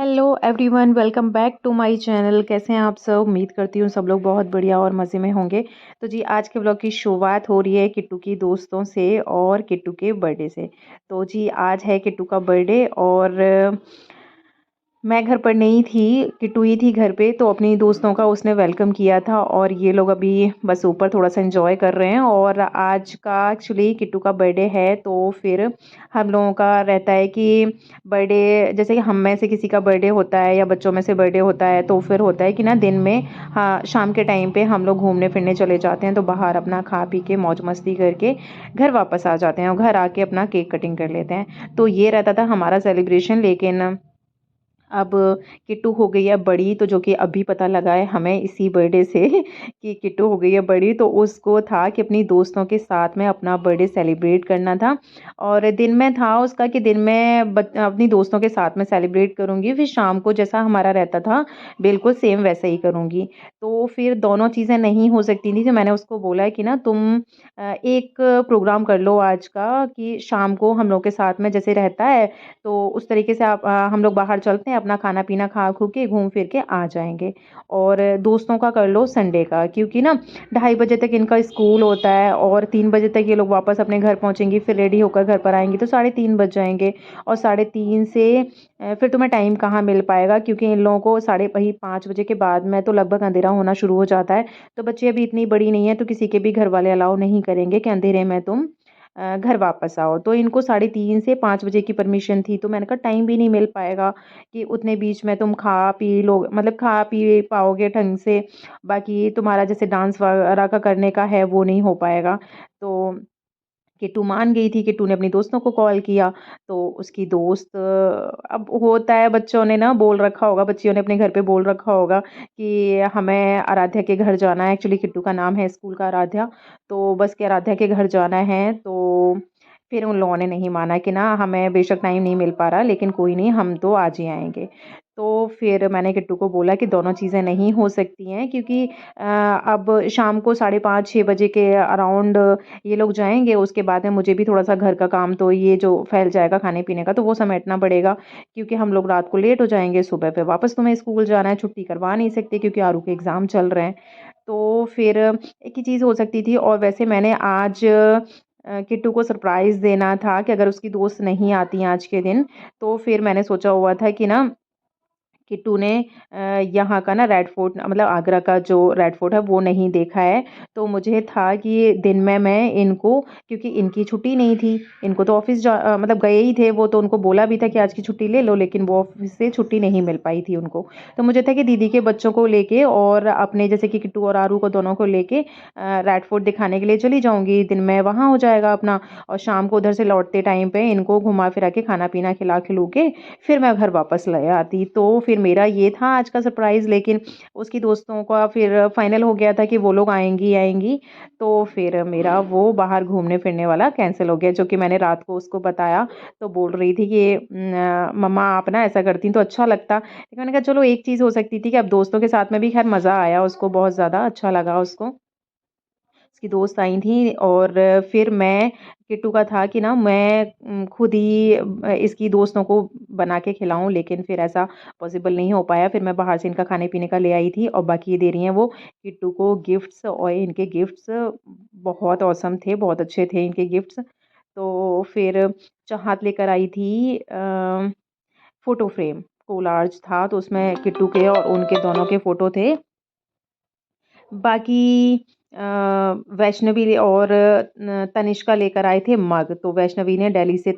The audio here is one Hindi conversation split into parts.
Hello everyone, welcome back to my channel. कैसे हैं आप सब? उम्मीद करती हूँ सब लोग बहुत बढ़िया और मज़े में होंगे। तो जी, आज के ब्लॉग की शुरुआत हो रही है किट्टू की दोस्तों से और किट्टू के बर्थडे से। तो जी, आज है किट्टू का बर्थडे और मैं घर पर नहीं थी, किट्टू ही थी घर पे। तो अपनी दोस्तों का उसने वेलकम किया था और ये लोग अभी बस ऊपर थोड़ा सा एंजॉय कर रहे हैं। और आज का एक्चुअली किट्टू का बर्थडे है, तो फिर हम लोगों का रहता है कि बर्थडे जैसे कि हम में से किसी का बर्थडे होता है या बच्चों में से बर्थडे होता है, तो फिर होता है कि ना दिन में, हाँ, शाम के टाइम पे हम लोग घूमने फिरने चले जाते हैं। तो बाहर अपना खा पी के मौज मस्ती करके घर वापस आ जाते हैं और घर आके अपना केक कटिंग कर लेते हैं। तो ये रहता था हमारा सेलिब्रेशन। लेकिन अब किट्टू हो गई है बड़ी, तो जो कि अभी पता लगा है हमें इसी बर्थडे से कि किट्टू हो गई है बड़ी। तो उसको था कि अपनी दोस्तों के साथ में अपना बर्थडे सेलिब्रेट करना था। और दिन में था उसका कि दिन में अपनी दोस्तों के साथ में सेलिब्रेट करूँगी, फिर शाम को जैसा हमारा रहता था बिल्कुल सेम वैसे ही करूँगी। तो फिर दोनों चीज़ें नहीं हो सकती थी। तो मैंने उसको बोला है कि ना तुम एक प्रोग्राम कर लो आज का, कि शाम को हम लोग के साथ में जैसे रहता है, तो उस तरीके से आप हम लोग बाहर चलते हैं, अपना खाना पीना खा खू के घूम फिर के आ जाएंगे। और दोस्तों का कर लो संडे का, क्योंकि ना 2:30 बजे तक इनका स्कूल होता है और 3 बजे तक ये लोग वापस अपने घर पहुंचेंगी, फिर रेडी होकर घर पर आएंगी तो 3:30 बज जाएंगे। और 3:30 से फिर तुम्हें टाइम कहाँ मिल पाएगा, क्योंकि इन लोगों को 5:30 बजे के बाद में तो लगभग अंधेरा होना शुरू हो जाता है। तो बच्चे अभी इतनी बड़ी नहीं है, तो किसी के भी घर वाले अलाउ नहीं करेंगे कि अंधेरे में तुम घर वापस आओ। तो इनको 3:30 से 5 बजे की परमिशन थी। तो मैंने कहा टाइम भी नहीं मिल पाएगा कि उतने बीच में तुम खा पी लो, मतलब खा पी पाओगे ढंग से। बाकी तुम्हारा जैसे डांस वगैरह का करने का है वो नहीं हो पाएगा। तो किट्टू मान गई थी। किट्टू ने अपनी दोस्तों को कॉल किया। तो उसकी दोस्त, अब होता है बच्चों ने ना बोल रखा होगा, बच्चियों ने अपने घर पे बोल रखा होगा कि हमें आराध्या के घर जाना है। एक्चुअली किट्टू का नाम है स्कूल का आराध्या। तो बस के आराध्या के घर जाना है। तो फिर उन लोगों ने नहीं माना कि ना हमें बेशक टाइम नहीं मिल पा रहा, लेकिन कोई नहीं, हम तो आज ही आएंगे। तो फिर मैंने किट्टू को बोला कि दोनों चीज़ें नहीं हो सकती हैं, क्योंकि अब शाम को 5:30-6 बजे के अराउंड ये लोग जाएँगे। उसके बाद में मुझे भी थोड़ा-सा घर का काम, तो ये जो फैल जाएगा खाने-पीने का, तो वो समेटना पड़ेगा, क्योंकि हम लोग रात को लेट हो जाएँगे, सुबह फिर वापस तुम्हें स्कूल जाना है, छुट्टी करवा नहीं सकते क्योंकि आरू के एग्ज़ाम चल रहे हैं। तो फिर एक ही चीज़ हो सकती थी। और वैसे मैंने आज किट्टू को सरप्राइज़ देना था कि अगर उसकी दोस्त नहीं आती आज के दिन, तो फिर मैंने सोचा हुआ था कि ना किट्टू ने यहाँ का ना रेड फोर्ट, मतलब आगरा का जो रेड फोर्ट है वो नहीं देखा है। तो मुझे था कि दिन में मैं इनको, क्योंकि इनकी छुट्टी नहीं थी, इनको तो ऑफिस मतलब गए ही थे वो, तो उनको बोला भी था कि आज की छुट्टी ले लो, लेकिन वो ऑफिस से छुट्टी नहीं मिल पाई थी उनको। तो मुझे था कि दीदी के बच्चों को लेके और अपने जैसे कि किट्टू और आरू को दोनों को लेके रेड फोर्ट दिखाने के लिए चली जाऊंगी, दिन में वहाँ हो जाएगा अपना। और शाम को उधर से लौटते टाइम पे इनको घुमा फिरा के खाना पीना खिला खिलू के फिर मैं घर वापस ले आती। तो फिर मेरा ये था आज का सरप्राइज़। लेकिन उसकी दोस्तों का फिर फाइनल हो गया था कि वो लोग आएँगी ही आएँगी। तो फिर मेरा वो बाहर घूमने फिरने वाला कैंसल हो गया, जो कि मैंने रात को उसको बताया। तो बोल रही थी कि मम्मा आप ना ऐसा करती तो अच्छा लगता। लेकिन मैंने कहा चलो एक चीज़ हो सकती थी कि अब दोस्तों के साथ में भी खैर मज़ा आया उसको, बहुत ज़्यादा अच्छा लगा उसको। उसकी दोस्त आई थी। और फिर मैं, किट्टू का था कि ना मैं खुद ही इसकी दोस्तों को बना के खिलाऊँ, लेकिन फिर ऐसा पॉसिबल नहीं हो पाया। फिर मैं बाहर से इनका खाने-पीने का ले आई थी और बाकी ये दे रही हैं वो किट्टू को गिफ्ट्स। और इनके गिफ्ट्स बहुत ऑसम थे, बहुत अच्छे थे इनके गिफ्ट्स। तो फिर चाहत लेकर आई थी फ़ोटो फ्रेम, कोलाज था तो उसमें किट्टू के और उनके दोनों के फ़ोटो थे। बाकी वैष्णवी और तनिष्का लेकर आए थे मग। तो वैष्णवी ने दिल्ली से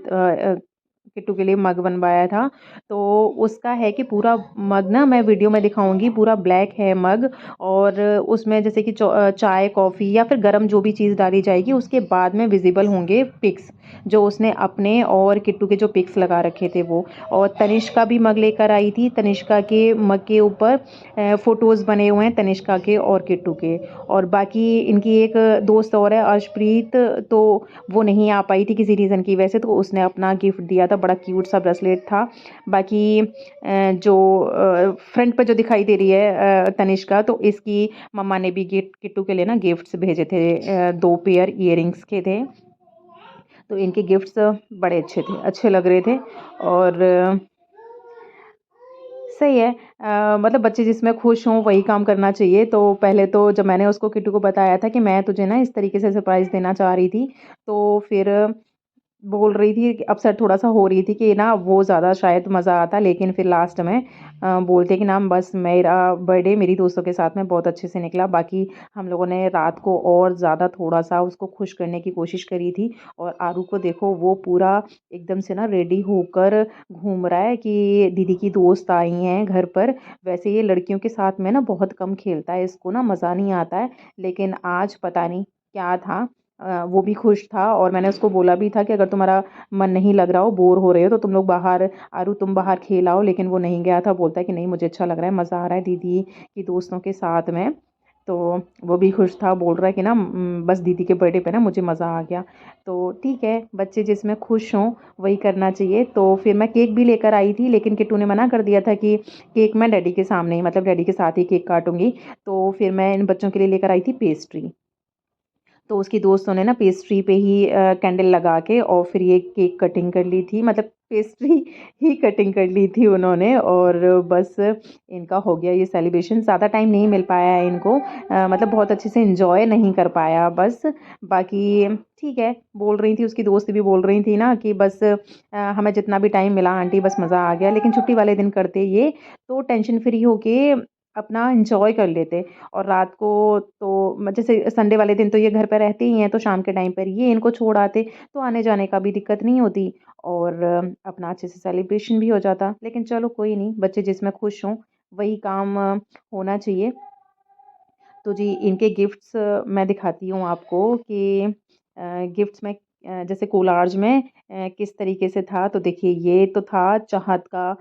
किट्टू के लिए मग बनवाया था। तो उसका है कि पूरा मग ना, मैं वीडियो में दिखाऊँगी, पूरा ब्लैक है मग। और उसमें जैसे कि चाय, कॉफ़ी या फिर गरम जो भी चीज़ डाली जाएगी, उसके बाद में विज़िबल होंगे पिक्स, जो उसने अपने और किट्टू के जो पिक्स लगा रखे थे वो। और तनिष्का भी मग लेकर आई थी। तनिष्का के मग के ऊपर फ़ोटोज़ बने हुए हैं तनिष्का के और किट्टू के। और बाकी इनकी एक दोस्त और है अर्शप्रीत, तो वो नहीं आ पाई थी किसी रीज़न की वजह से, तो उसने अपना गिफ्ट दिया था, बड़ा क्यूट सा ब्रेसलेट था। बाकी जो फ्रंट पे जो दिखाई दे रही है तनिष्का, तो इसकी मम्मा ने भी गिफ्ट किट्टू के लिए ना गिफ्ट्स भेजे थे, 2 पेयर इयररिंग्स के थे। तो इनके गिफ्ट्स बड़े अच्छे थे, अच्छे लग रहे थे। और सही है। मतलब बच्चे जिसमें खुश हों वही काम करना चाहिए। तो पहले तो जब मैंने उसको किट्टू को बताया था कि मैं तुझे ना इस तरीके से सरप्राइज़ देना चाह रही थी, तो फिर बोल रही थी कि अपसेट थोड़ा-सा हो रही थी कि ना वो ज़्यादा शायद मज़ा आता, लेकिन फिर लास्ट में बोलते कि ना बस मेरा बर्थडे मेरी दोस्तों के साथ में बहुत अच्छे से निकला। बाकी हम लोगों ने रात को और ज़्यादा थोड़ा-सा उसको खुश करने की कोशिश करी थी। और आरू को देखो वो पूरा एकदम से ना रेडी होकर घूम रहा है कि दीदी की दोस्त आई हैं घर पर। वैसे ये लड़कियों के साथ में ना बहुत कम खेलता है, इसको ना मज़ा नहीं आता है, लेकिन आज पता नहीं क्या था। वो भी खुश था और मैंने उसको बोला भी था कि अगर तुम्हारा मन नहीं लग रहा हो, बोर हो रहे हो तो तुम लोग बाहर, आरू तुम बाहर खेल आओ, लेकिन वो नहीं गया था। बोलता है कि नहीं मुझे अच्छा लग रहा है, मज़ा आ रहा है दीदी की दोस्तों के साथ में। तो वो भी खुश था, बोल रहा है कि ना बस दीदी के बर्थडे पे ना मुझे मज़ा आ गया। तो ठीक है, बच्चे जिसमें खुश हों वही करना चाहिए। तो फिर मैं केक भी लेकर आई थी, लेकिन किट्टू ने मना कर दिया था कि केक मैं डैडी के सामने ही, मतलब डैडी के साथ ही केक काटूँगी। तो फिर मैं इन बच्चों के लिए लेकर आई थी पेस्ट्री। तो उसकी दोस्तों ने ना पेस्ट्री पे ही कैंडल लगा के और फिर ये केक कटिंग कर ली थी, मतलब पेस्ट्री ही कटिंग कर ली थी उन्होंने। और बस इनका हो गया ये सेलिब्रेशन। ज़्यादा टाइम नहीं मिल पाया है इनको, मतलब बहुत अच्छे से एंजॉय नहीं कर पाया बस। बाकी ठीक है, बोल रही थी उसकी दोस्त भी बोल रही थी ना कि बस हमें जितना भी टाइम मिला आंटी बस मज़ा आ गया। लेकिन छुट्टी वाले दिन करते ये तो टेंशन फ्री होके अपना एंजॉय कर लेते। और रात को तो जैसे संडे वाले दिन तो ये घर पे रहते ही हैं, तो शाम के टाइम पर ये इनको छोड़ आते, तो आने-जाने का भी दिक्कत नहीं होती और अपना अच्छे से सेलिब्रेशन भी हो जाता। लेकिन चलो कोई नहीं, बच्चे जिसमें खुश हों वही काम होना चाहिए। तो जी इनके गिफ्ट्स मैं दिखाती हूँ आपको कि गिफ्ट्स में जैसे कोलाज में किस तरीके से था। तो देखिए ये तो था चाहत का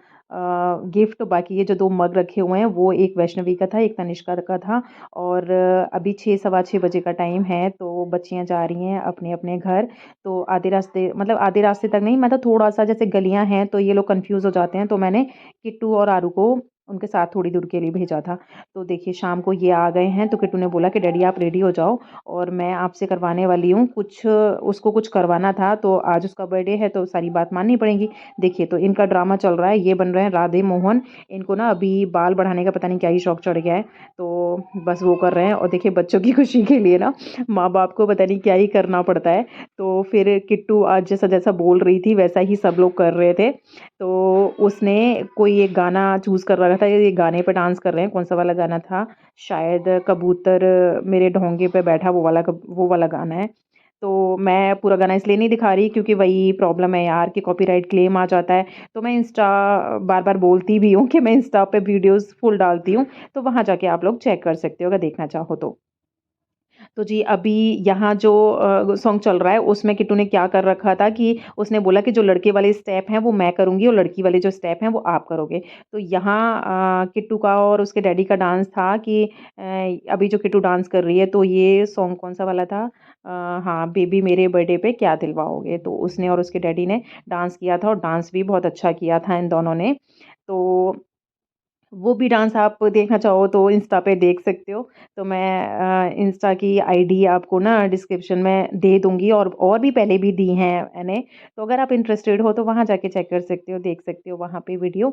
गिफ्ट। बाकी ये जो 2 मग रखे हुए हैं वो एक वैष्णवी का था, एक तनिष्का का था। और अभी 6 सवा 6 बजे का टाइम है, तो बच्चियाँ जा रही हैं अपने-अपने घर। तो आधे रास्ते, मतलब आधे रास्ते तक नहीं, मतलब थोड़ा-सा जैसे गलियाँ हैं तो ये लोग कन्फ्यूज़ हो जाते हैं, तो मैंने किट्टू और आरू को उनके साथ थोड़ी दूर के लिए भेजा था। तो देखिए शाम को ये आ गए हैं, तो किट्टू ने बोला कि डैडी आप रेडी हो जाओ और मैं आपसे करवाने वाली हूँ कुछ, उसको कुछ करवाना था, तो आज उसका बर्थडे है तो सारी बात माननी पड़ेगी। देखिए तो इनका ड्रामा चल रहा है, ये बन रहे हैं राधे मोहन। इनको ना अभी बाल बढ़ाने का पता नहीं क्या ही शौक चढ़ गया है, तो बस वो कर रहे हैं। और देखिए बच्चों की खुशी के लिए ना माँ बाप को पता नहीं क्या ही करना पड़ता है। तो फिर किट्टू आज जैसा जैसा बोल रही थी वैसा ही सब लोग कर रहे थे। तो उसने कोई एक गाना चूज़ कर रखा था, ये गाने पे डांस कर रहे हैं। कौन सा वाला गाना था, शायद कबूतर मेरे ढोंगे पे बैठा, वो वाला गाना है। तो मैं पूरा गाना इसलिए नहीं दिखा रही क्योंकि वही प्रॉब्लम है यार कि कॉपीराइट क्लेम आ जाता है। तो मैं इंस्टा बार-बार बोलती भी हूँ कि मैं इंस्टा पे वीडियोज़ फुल डालती हूँ, तो वहाँ जाके आप लोग चेक कर सकते हो अगर देखना चाहो तो। तो जी अभी यहाँ जो सॉन्ग चल रहा है उसमें किट्टू ने क्या कर रखा था कि उसने बोला कि जो लड़के वाले स्टेप हैं वो मैं करूँगी और लड़की वाले जो स्टेप हैं वो आप करोगे। तो यहाँ किट्टू का और उसके डैडी का डांस था कि अभी जो किट्टू डांस कर रही है, तो ये सॉन्ग कौन-सा वाला था? हाँ, बेबी मेरे बर्थडे पे क्या दिलवाओगे? तो उसने और उसके डैडी ने डांस किया था और डांस भी बहुत अच्छा किया था इन दोनों ने। तो वो भी डांस आप देखना चाहो तो इंस्टा पे देख सकते हो। तो मैं इंस्टा की आईडी आपको ना डिस्क्रिप्शन में दे दूँगी और भी पहले भी दी हैं मैंने। तो अगर आप इंटरेस्टेड हो तो वहाँ जाके चेक कर सकते हो, देख सकते हो वहाँ पे वीडियो।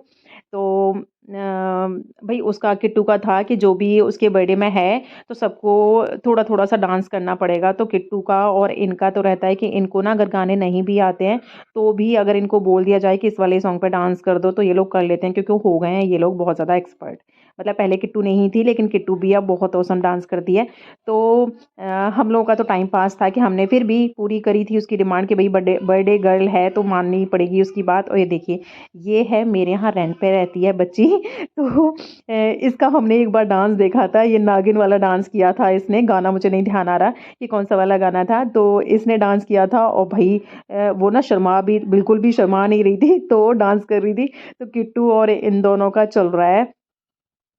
तो भई उसका किट्टू का था कि जो भी उसके बर्थडे में है, तो सबको थोड़ा-थोड़ा सा डांस करना पड़ेगा। तो किट्टू का और इनका तो रहता है कि इनको ना अगर गाने नहीं भी आते हैं, तो भी अगर इनको बोल दिया जाए कि इस वाले सॉन्ग पे डांस कर दो, तो ये लोग कर लेते हैं क्योंकि हो गए हैं ये लोग बहुत ज़्यादा एक्सपर्ट। मतलब पहले किट्टू नहीं थी, लेकिन किट्टू भी अब बहुत ऑसम डांस करती है। तो अ, हम लोगों का तो टाइम पास था कि हमने फिर भी पूरी करी थी उसकी डिमांड कि भई बर्थडे बर्थडे गर्ल है तो माननी पड़ेगी उसकी बात। और ये देखिए, ये है मेरे यहाँ रेंट पे रहती है बच्ची। तो इसका हमने एक बार डांस देखा था, ये नागिन वाला डांस किया था इसने, गाना मुझे नहीं ध्यान आ रहा कि कौन-सा वाला गाना था। तो इसने डांस किया था और भई वो ना शर्मा भी बिल्कुल भी शर्मा नहीं रही थी, तो डांस कर रही थी। तो किट्टू और इन दोनों का चल रहा है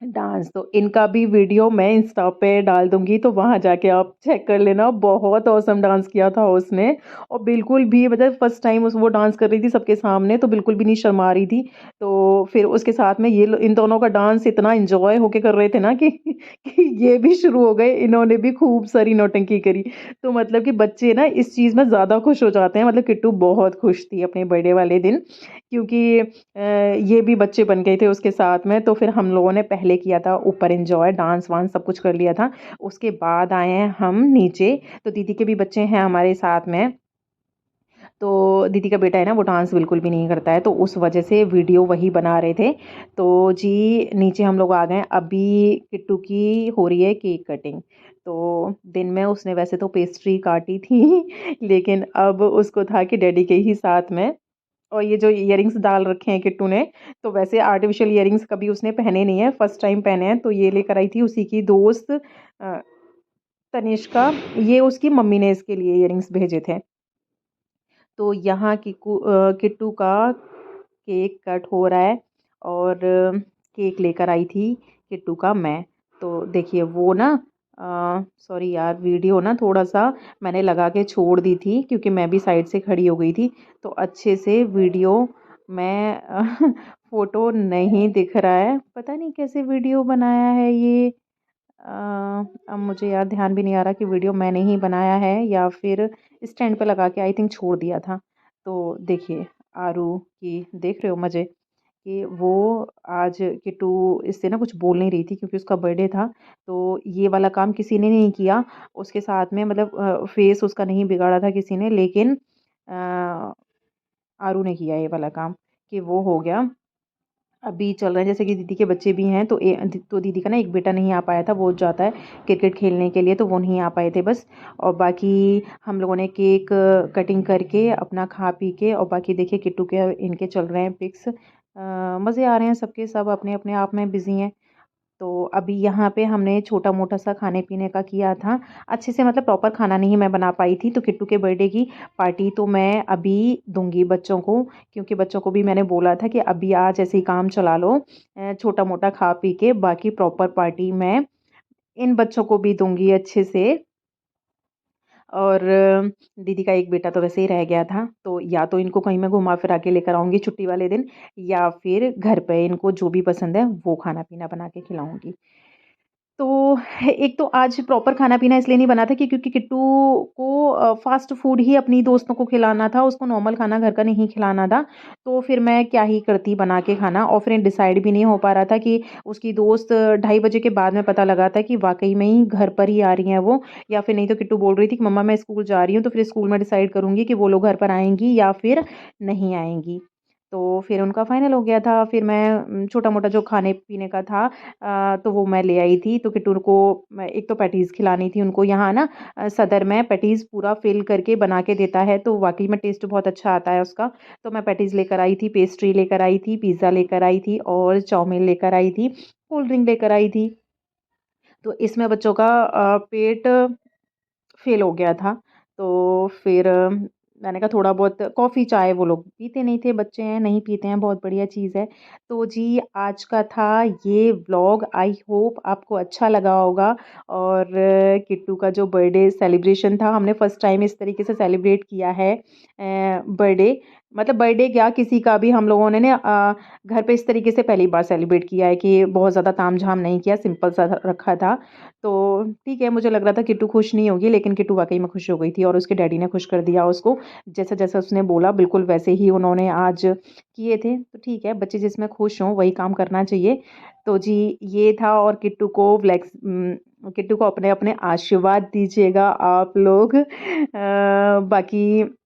डांस तो इनका भी वीडियो मैं इंस्टा पे डाल दूंगी, तो वहां जाके आप चेक कर लेना। बहुत औसम डांस किया था उसने। और बिल्कुल भी मतलब फर्स्ट टाइम उस वो डांस कर रही थी सबके सामने, तो बिल्कुल भी नहीं शर्मा रही थी। तो फिर उसके साथ में इन दोनों का डांस इतना एंजॉय होके कर रहे थे ना कि ये भी शुरू हो गए, इन्होंने भी खूब सारी नौटंकी करी। तो मतलब कि बच्चे ना इस चीज में ज्यादा खुश हो जाते हैं। मतलब किट्टू बहुत खुश थी अपने बर्थडे वाले दिन, क्योंकि ये भी बच्चे बन गए थे उसके साथ में। तो फिर हम लोगों ने पहले किया था ऊपर एंजॉय, डांस वांस सब कुछ कर लिया था। उसके बाद आए हैं हम नीचे। तो दीदी के भी बच्चे हैं हमारे साथ में। तो दीदी का बेटा है ना, वो डांस बिल्कुल भी नहीं करता है, तो उस वजह से वीडियो वही बना रहे थे। तो जी नीचे हम लोग आ गए। अभी किट्टू की हो रही है केक कटिंग। तो दिन में उसने वैसे तो पेस्ट्री काटी थी लेकिन अब उसको था कि डैडी के ही साथ में। और ये जो इयररिंग्स डाल रखे हैं किट्टू ने, तो वैसे आर्टिफिशियल इयररिंग्स कभी उसने पहने नहीं है, फर्स्ट टाइम पहने हैं। तो ये लेकर आई थी उसी की दोस्त तनिष्का। ये उसकी मम्मी ने इसके लिए इयररिंग्स भेजे थे। तो यहाँ किट्टू का केक कट हो रहा है। और केक लेकर आई थी किट्टू का मैं। तो देखिए वो ना, सॉरी यार, वीडियो ना थोड़ा सा मैंने लगा के छोड़ दी थी, क्योंकि मैं भी साइड से खड़ी हो गई थी। तो अच्छे से वीडियो में फोटो नहीं दिख रहा है। पता नहीं कैसे वीडियो बनाया है ये। अब मुझे यार ध्यान भी नहीं आ रहा कि वीडियो मैंने ही बनाया है या फिर स्टैंड पे लगा के आई थिंक छोड़ दिया था। तो देखिए आरू की देख रहे हो मज़े, कि वो आज किट्टू इससे ना कुछ बोल नहीं रही थी, क्योंकि उसका बर्थडे था। तो ये वाला काम किसी ने नहीं किया उसके साथ में, मतलब फेस उसका नहीं बिगाड़ा था किसी ने, लेकिन अ, आरू ने किया ये वाला काम, कि वो हो गया। अभी चल रहा है जैसे कि दीदी के बच्चे भी हैं। तो दीदी का ना एक बेटा नहीं आ पाया था, वो जाता है क्रिकेट खेलने के लिए, तो वो नहीं आ पाए थे बस। और बाकी हम लोगों ने केक कटिंग करके अपना खा पी के, और बाकी देखिए किट्टू के इनके चल रहे हैं पिक्स। मज़े आ रहे हैं सबके, सब अपने अपने आप में बिज़ी हैं। तो अभी यहाँ पे हमने छोटा-मोटा सा खाने-पीने का किया था। अच्छे से मतलब प्रॉपर खाना नहीं मैं बना पाई थी, तो किट्टू के बर्थडे की पार्टी तो मैं अभी दूँगी बच्चों को, क्योंकि बच्चों को भी मैंने बोला था कि अभी आज ऐसे ही काम चला लो, छोटा-मोटा खा पी के, बाकी प्रॉपर पार्टी मैं इन बच्चों को भी दूँगी अच्छे से। और दीदी का एक बेटा तो वैसे ही रह गया था, तो या तो इनको कहीं मैं घुमा-फिरा के लेकर आऊँगी छुट्टी वाले दिन, या फिर घर पे इनको जो भी पसंद है वो खाना-पीना बना के खिलाऊँगी। तो एक तो आज प्रॉपर खाना-पीना इसलिए नहीं बना था कि क्योंकि किट्टू को फ़ास्ट फूड ही अपनी दोस्तों को खिलाना था, उसको नॉर्मल खाना घर का नहीं खिलाना था। तो फिर मैं क्या ही करती बना के खाना, और फिर डिसाइड भी नहीं हो पा रहा था कि उसकी दोस्त 2:30 बजे के बाद में पता लगा था कि वाक़ई में ही घर पर ही आ रही हैं वो, या फिर नहीं तो किट्टू बोल रही थी कि मम्मा मैं स्कूल जा रही हूँ, तो फिर स्कूल में डिसाइड करूँगी कि वो लोग घर पर आएँगी या फिर नहीं आएँगी। तो फिर उनका फाइनल हो गया था। फिर मैं छोटा-मोटा जो खाने-पीने का था तो वो मैं ले आई थी। तो किट्टू को मैं एक तो पैटीज़ खिलानी थी उनको, यहाँ ना सदर में पैटीज़ पूरा फ़िल करके बना के देता है, तो वाक़ई में टेस्ट बहुत अच्छा आता है उसका। तो मैं पैटीज़ लेकर आई थी, पेस्ट्री लेकर आई थी, पिज़्ज़ा लेकर आई थी और चाउमीन लेकर आई थी, कोल्ड ड्रिंक लेकर आई थी। तो इसमें बच्चों का पेट फ़ेल हो गया था। तो फिर मैंने कहा थोड़ा बहुत कॉफ़ी, चाय वो लोग पीते नहीं थे, बच्चे हैं, नहीं पीते हैं, बहुत बढ़िया चीज़ है। तो जी आज का था ये व्लॉग, आई होप आपको अच्छा लगा होगा। और किट्टू का जो बर्थडे सेलिब्रेशन था, हमने फर्स्ट टाइम इस तरीके से सेलिब्रेट किया है बर्थडे। मतलब बर्थडे क्या, किसी का भी हम लोगों ने ना घर पे इस तरीके से पहली बार सेलिब्रेट किया है, कि बहुत ज़्यादा ताम-झाम नहीं किया, सिंपल सा रखा था। तो ठीक है, मुझे लग रहा था किट्टू खुश नहीं होगी, लेकिन किट्टू वाक़ई में खुश हो गई थी, और उसके डैडी ने खुश कर दिया उसको। जैसा-जैसा उसने बोला बिल्कुल वैसे ही उन्होंने आज किए थे। तो ठीक है, बच्चे जिसमें खुश हों वही काम करना चाहिए। तो जी ये था। और किट्टू को अपने-अपने आशीर्वाद दीजिएगा आप लोग। बाकी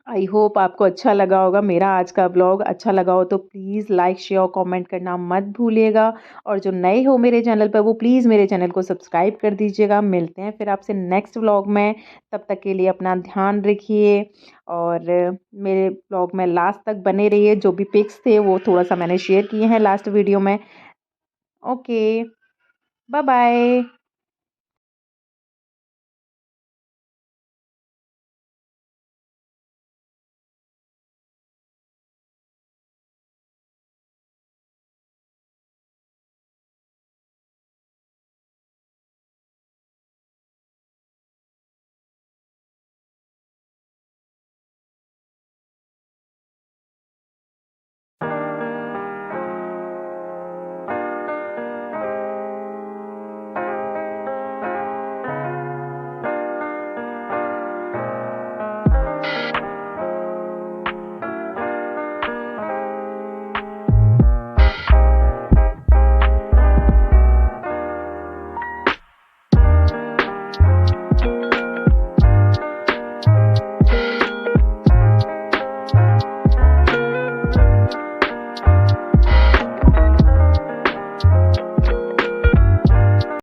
आई होप आपको अच्छा लगा होगा मेरा आज का ब्लॉग। अच्छा लगा हो तो प्लीज़ लाइक, शेयर और कमेंट करना मत भूलिएगा। और जो नए हो मेरे चैनल पर, वो प्लीज़ मेरे चैनल को सब्सक्राइब कर दीजिएगा। मिलते हैं फिर आपसे नेक्स्ट व्लॉग में। तब तक के लिए अपना ध्यान रखिए, और मेरे ब्लॉग में लास्ट तक बने रहिए। जो भी पिक्स थे वो थोड़ा-सा मैंने शेयर किए हैं लास्ट वीडियो में। Okay, bye bye.